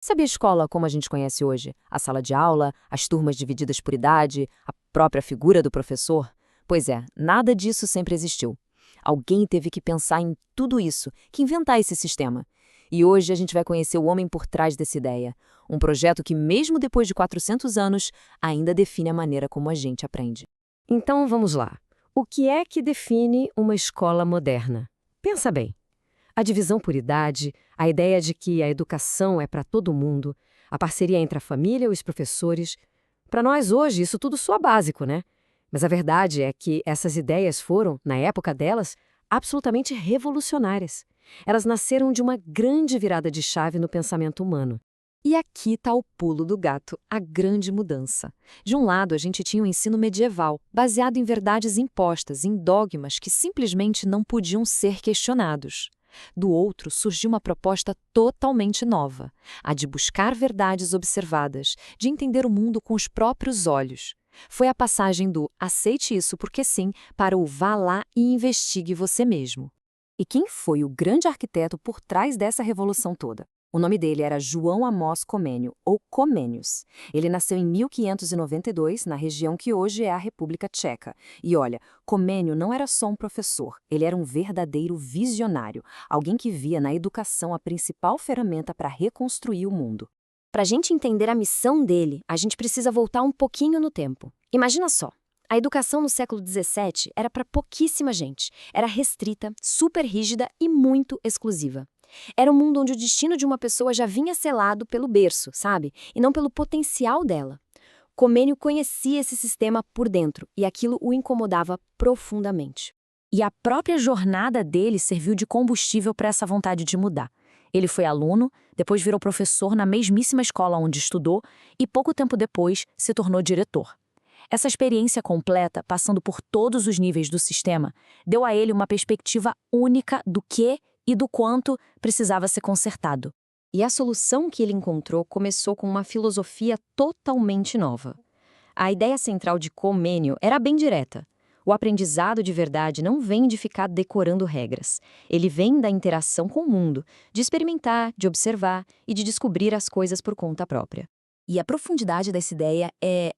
Sabe a escola como a gente conhece hoje? A sala de aula, as turmas divididas por idade, a própria figura do professor? Pois é, nada disso sempre existiu. Alguém teve que pensar em tudo isso, que inventar esse sistema. E hoje a gente vai conhecer o homem por trás dessa ideia. Um projeto que, mesmo depois de 400 anos, ainda define a maneira como a gente aprende. Então vamos lá. O que é que define uma escola moderna? Pensa bem. A divisão por idade, a ideia de que a educação é para todo mundo, a parceria entre a família e os professores. Para nós hoje, isso tudo soa básico, né? Mas a verdade é que essas ideias foram, na época delas, absolutamente revolucionárias. Elas nasceram de uma grande virada de chave no pensamento humano. E aqui está o pulo do gato, a grande mudança. De um lado, a gente tinha o ensino medieval, baseado em verdades impostas, em dogmas que simplesmente não podiam ser questionados. Do outro, surgiu uma proposta totalmente nova, a de buscar verdades observadas, de entender o mundo com os próprios olhos. Foi a passagem do aceite isso porque sim para o vá lá e investigue você mesmo. E quem foi o grande arquiteto por trás dessa revolução toda? O nome dele era João Amós Comênio, ou Comênios. Ele nasceu em 1592, na região que hoje é a República Tcheca. E olha, Comênio não era só um professor, ele era um verdadeiro visionário, alguém que via na educação a principal ferramenta para reconstruir o mundo. Para a gente entender a missão dele, a gente precisa voltar um pouquinho no tempo. Imagina só. A educação no século XVII era para pouquíssima gente. Era restrita, super rígida e muito exclusiva. Era um mundo onde o destino de uma pessoa já vinha selado pelo berço, sabe? E não pelo potencial dela. Comênio conhecia esse sistema por dentro e aquilo o incomodava profundamente. E a própria jornada dele serviu de combustível para essa vontade de mudar. Ele foi aluno, depois virou professor na mesmíssima escola onde estudou e pouco tempo depois se tornou diretor. Essa experiência completa, passando por todos os níveis do sistema, deu a ele uma perspectiva única do que e do quanto precisava ser consertado. E a solução que ele encontrou começou com uma filosofia totalmente nova. A ideia central de Comênio era bem direta. O aprendizado de verdade não vem de ficar decorando regras. Ele vem da interação com o mundo, de experimentar, de observar e de descobrir as coisas por conta própria. E a profundidade dessa ideia é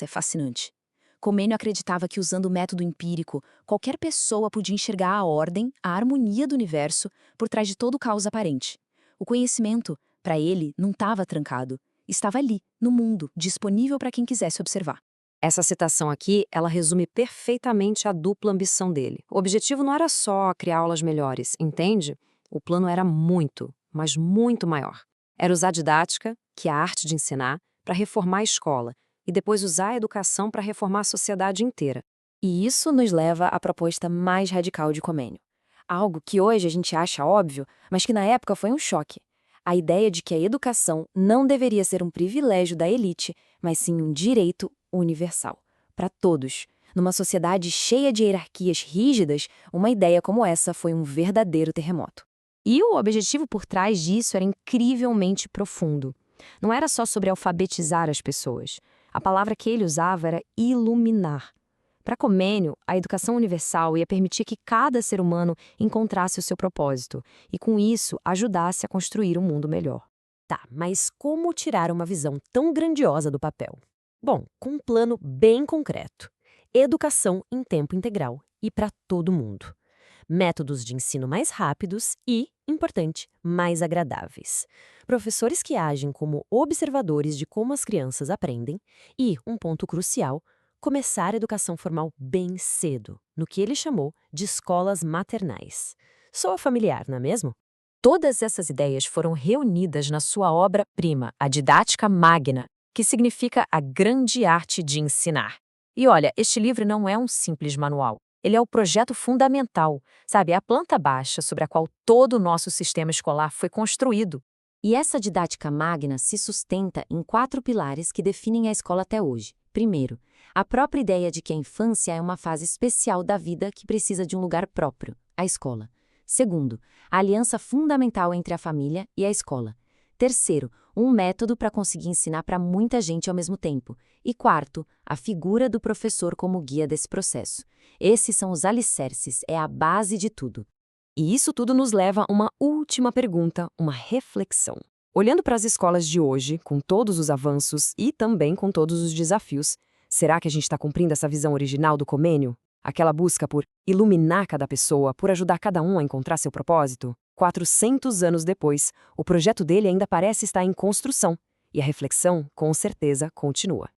fascinante. Comênio acreditava que usando o método empírico, qualquer pessoa podia enxergar a ordem, a harmonia do universo por trás de todo o caos aparente. O conhecimento, para ele, não estava trancado. Estava ali, no mundo, disponível para quem quisesse observar. Essa citação aqui, ela resume perfeitamente a dupla ambição dele. O objetivo não era só criar aulas melhores, entende? O plano era muito, mas muito maior. Era usar a didática, que é a arte de ensinar, para reformar a escola, e depois usar a educação para reformar a sociedade inteira. E isso nos leva à proposta mais radical de Comênio. Algo que hoje a gente acha óbvio, mas que na época foi um choque. A ideia de que a educação não deveria ser um privilégio da elite, mas sim um direito universal, para todos. Numa sociedade cheia de hierarquias rígidas, uma ideia como essa foi um verdadeiro terremoto. E o objetivo por trás disso era incrivelmente profundo. Não era só sobre alfabetizar as pessoas. A palavra que ele usava era iluminar. Para Comênio, a educação universal ia permitir que cada ser humano encontrasse o seu propósito e, com isso, ajudasse a construir um mundo melhor. Tá, mas como tirar uma visão tão grandiosa do papel? Bom, com um plano bem concreto. Educação em tempo integral e para todo mundo. Métodos de ensino mais rápidos e, importante, mais agradáveis. Professores que agem como observadores de como as crianças aprendem e, um ponto crucial, começar a educação formal bem cedo, no que ele chamou de escolas maternais. Soa familiar, não é mesmo? Todas essas ideias foram reunidas na sua obra-prima, a Didática Magna, que significa a grande arte de ensinar. E olha, este livro não é um simples manual. Ele é o projeto fundamental, sabe? É a planta baixa sobre a qual todo o nosso sistema escolar foi construído. E essa didática magna se sustenta em 4 pilares que definem a escola até hoje. Primeiro, a própria ideia de que a infância é uma fase especial da vida que precisa de um lugar próprio, a escola. Segundo, a aliança fundamental entre a família e a escola. Terceiro, um método para conseguir ensinar para muita gente ao mesmo tempo. E quarto, a figura do professor como guia desse processo. Esses são os alicerces, é a base de tudo. E isso tudo nos leva a uma última pergunta, uma reflexão. Olhando para as escolas de hoje, com todos os avanços e também com todos os desafios, será que a gente está cumprindo essa visão original do Comênio? Aquela busca por iluminar cada pessoa, por ajudar cada um a encontrar seu propósito? 400 anos depois, o projeto dele ainda parece estar em construção, e a reflexão, com certeza, continua.